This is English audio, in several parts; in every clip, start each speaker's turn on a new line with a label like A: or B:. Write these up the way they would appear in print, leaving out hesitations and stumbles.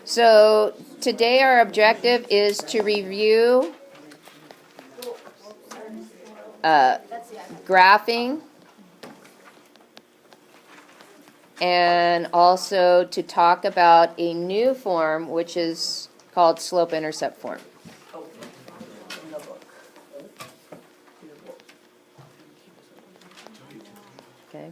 A: So today our objective is to review graphing and also to talk about a new form which is called Slope-Intercept Form. Okay.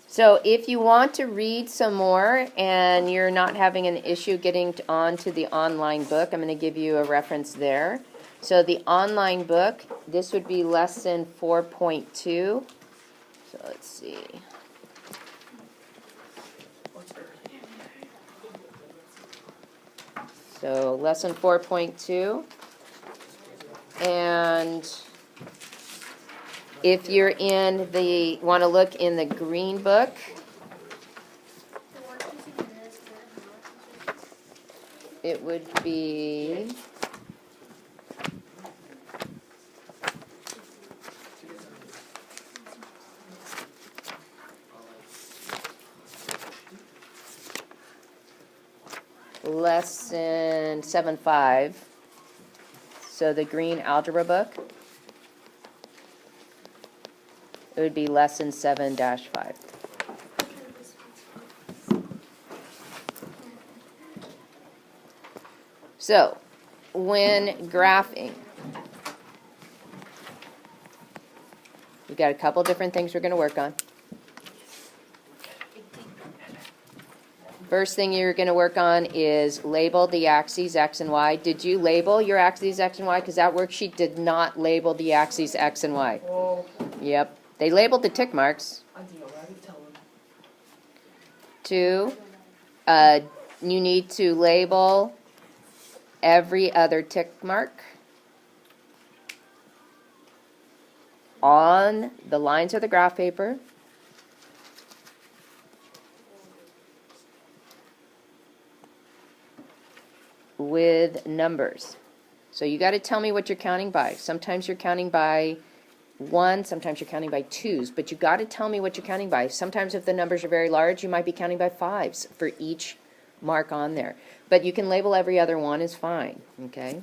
A: So if you want to read some more and you're not having an issue getting onto the online book, I'm going to give you a reference there. So the online book, this would be lesson 4.2. So let's see. So lesson 4.2. And if you're in the, want to look in the green book, it would be lesson 7.5. So the green algebra book, it would be lesson 7-5. So, when graphing, we've got a couple different things we're going to work on. First thing you're going to work on is label the axes X and Y. Did you label your axes X and Y? Because that worksheet did not label the axes X and Y.
B: Oh.
A: Yep. They labeled the tick marks.
B: I did already tell them.
A: 2, you need to label every other tick mark on the lines of the graph paper. With numbers. So you got to tell me what you're counting by. Sometimes you're counting by 1, sometimes you're counting by 2s, but you got to tell me what you're counting by. Sometimes if the numbers are very large, you might be counting by 5s for each mark on there. But you can label every other one is fine, okay?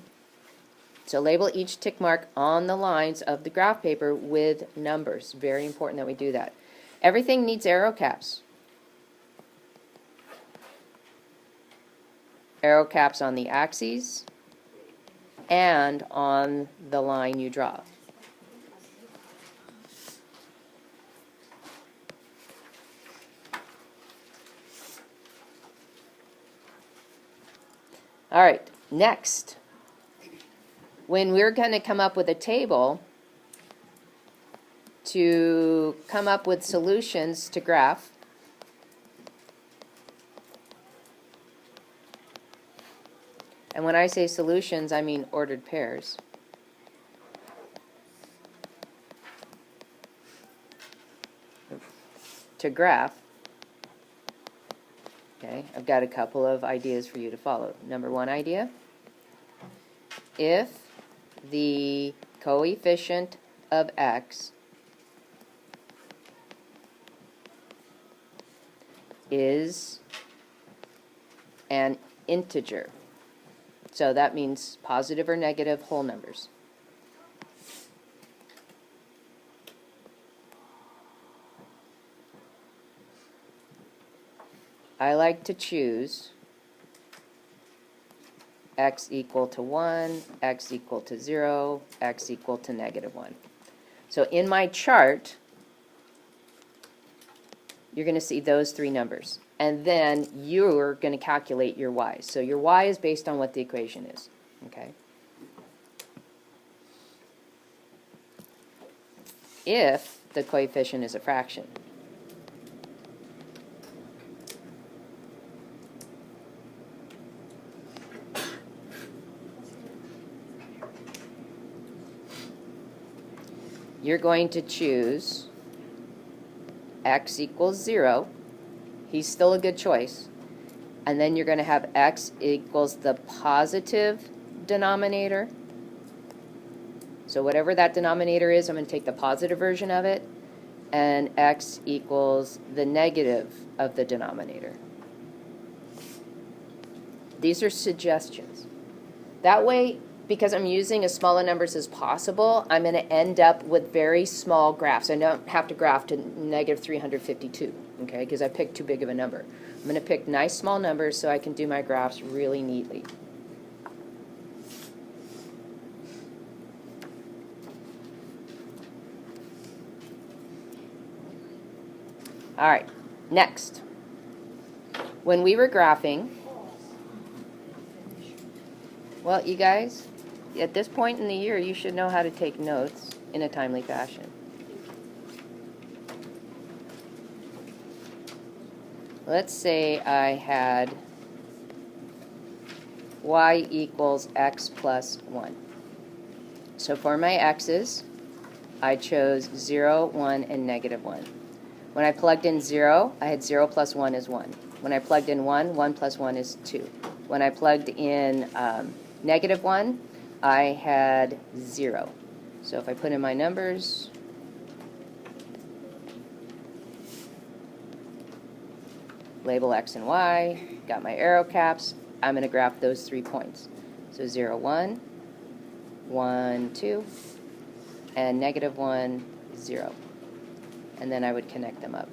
A: So label each tick mark on the lines of the graph paper with numbers. Very important that we do that. Everything needs arrow caps. Arrow caps on the axes and on the line you draw. All right, next, when we're going to come up with a table to come up with solutions to graph, and when I say solutions, I mean ordered pairs. To graph, okay, I've got a couple of ideas for you to follow. Number 1 idea, if the coefficient of x is an integer, so that means positive or negative whole numbers. I like to choose x equal to 1, x equal to 0, x equal to -1. So in my chart, you're going to see those 3 numbers. And then you're going to calculate your y. So your y is based on what the equation is. Okay. If the coefficient is a fraction. You're going to choose x equals 0. He's still a good choice. And then you're going to have x equals the positive denominator. So whatever that denominator is, I'm going to take the positive version of it. And x equals the negative of the denominator. These are suggestions. That way, because I'm using as small a numbers as possible, I'm going to end up with very small graphs. I don't have to graph to negative 352, okay, because I picked too big of a number. I'm going to pick nice small numbers so I can do my graphs really neatly. All right, next. When we were graphing, well, you guys, at this point in the year, you should know how to take notes in a timely fashion. Let's say I had y equals x plus 1. So for my x's, I chose 0, 1, and negative 1. When I plugged in 0, I had 0 plus 1 is 1. When I plugged in 1, 1 plus 1 is 2. When I plugged in negative 1, I had 0. So if I put in my numbers, label x and y, got my arrow caps, I'm going to graph those 3 points. So 0, 1, 1, 2, and negative 1, 0. And then I would connect them up.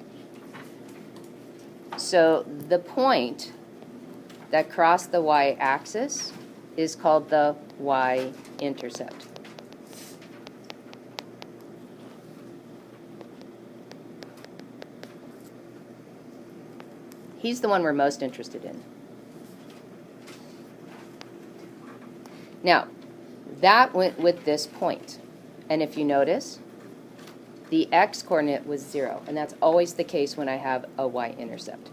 A: So the point that crossed the y-axis is called the y-intercept. He's the one we're most interested in. Now, that went with this point. And if you notice, the x-coordinate was 0, and that's always the case when I have a y-intercept.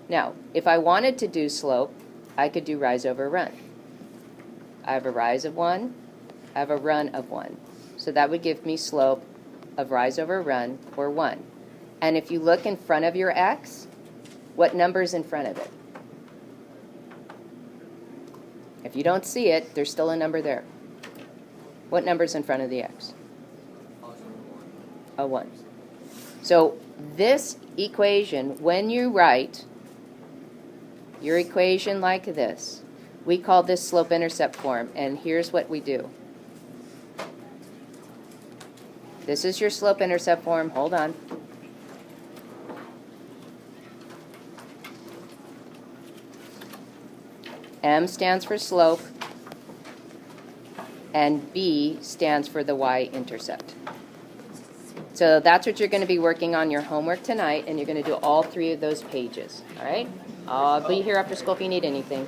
A: Now, if I wanted to do slope, I could do rise over run. I have a rise of 1, I have a run of 1. So that would give me slope of rise over run, or 1. And if you look in front of your x, what number is in front of it? If you don't see it, there's still a number there. What number is in front of the x? A 1. So this equation, when you write your equation like this, we call this slope-intercept form, and here's what we do. This is your slope-intercept form. Hold on. M stands for slope, and B stands for the y-intercept. So that's what you're going to be working on your homework tonight, and you're going to do all 3 of those pages. All right? I'll be here after school if you need anything.